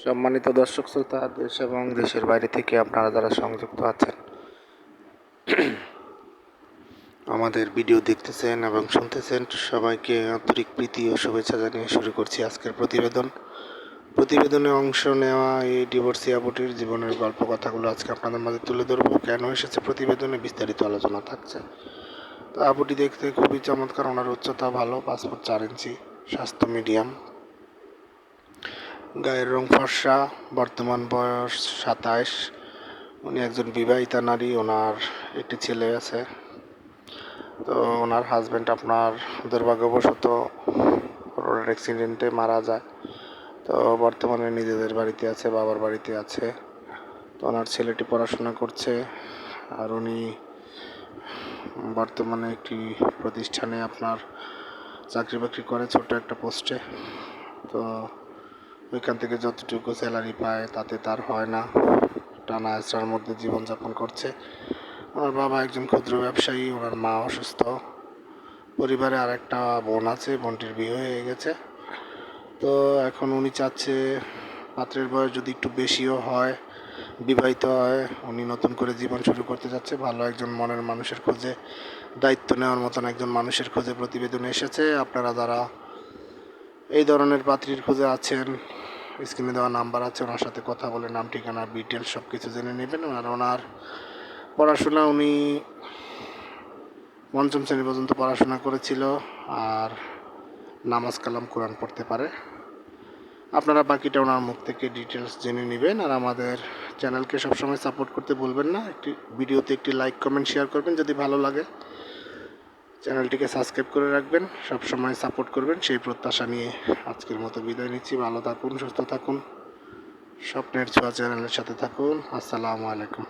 সম্মানিত দর্শক শ্রোতা, দেশ এবং দেশের বাইরে থেকে আপনারা যারা সংযুক্ত আছেন, আমাদের ভিডিও দেখতেছেন এবং শুনতেছেন, সবাইকে আন্তরিক প্রীতি ও শুভেচ্ছা জানিয়ে শুরু করছি আজকের প্রতিবেদনে অংশ নেওয়া এই ডিভোর্সি আপুটির জীবনের গল্প কথাগুলো আজকে আপনাদের মাঝে তুলে ধরবো। কেন এসেছে প্রতিবেদনে বিস্তারিত আলোচনা থাকছে। তো আপুটি দেখতে খুবই চমৎকার, ওনার উচ্চতা ভালো, 5 ফুট 4 ইঞ্চি, স্বাস্থ্য মিডিয়াম, গায়ের রং ফর্সা, বর্তমান বয়স 27। উনি একজন বিবাহিতা নারী, ওনার একটি ছেলে আছে। তো ওনার হাজব্যান্ড আপনার দুর্ভাগ্যবশত রোড অ্যাক্সিডেন্টে মারা যায়। তো বর্তমানে নিজেদের বাড়িতে আছে, বাবার বাড়িতে আছে। তো ওনার ছেলেটি পড়াশোনা করছে, আর উনি বর্তমানে একটি প্রতিষ্ঠানে আপনার চাকরি বাকরি করে, ছোট একটা পোস্টে। তো ওইখান থেকে যতটুকু স্যালারি পায় তাতে তার হয় না, টানা হেঁচড়ার মধ্যে জীবনযাপন করছে। ওনার বাবা একজন ক্ষুদ্র ব্যবসায়ী, ওনার মা অসুস্থ। পরিবারে আর একটা বোন আছে, বোনটির বিয়ে হয়ে গেছে। তো এখন উনি চাচ্ছে পাত্রের বয়স যদি একটু বেশিও হয়, বিবাহিত হয়, উনি নতুন করে জীবন শুরু করতে যাচ্ছে। ভালো একজন মনের মানুষের খোঁজে, দায়িত্ব নেওয়ার মতন একজন মানুষের খোঁজে প্রতিবেদনে এসেছে। আপনারা যারা এই ধরনের পাত্রীর খোঁজে আছেন, স্ক্রিনে দেওয়া নাম্বার আছে, ওনার সাথে কথা বলে নাম ঠিকানা ডিটেলস সব কিছু জেনে নেবেন। আর ওনার পড়াশোনা, উনি 5ম শ্রেণী পর্যন্ত পড়াশোনা করেছিল, আর নামাজ কালাম কোরআন পড়তে পারে। আপনারা বাকিটা ওনার মুখ থেকে ডিটেলস জেনে নেবেন। আর আমাদের চ্যানেলকে সবসময় সাপোর্ট করতে ভুলবেন না। ভিডিওতে একটি লাইক কমেন্ট শেয়ার করবেন যদি ভালো লাগে। চ্যানেলটিকে সাবস্ক্রাইব করে রাখবেন, সবসময় সাপোর্ট করবেন সেই প্রত্যাশা নিয়ে আজকের মতো বিদায় নিচ্ছি। ভালো থাকুন, সুস্থ থাকুন, স্বপ্নের ছোঁয়া চ্যানেলের সাথে থাকুন। আসসালামু আলাইকুম।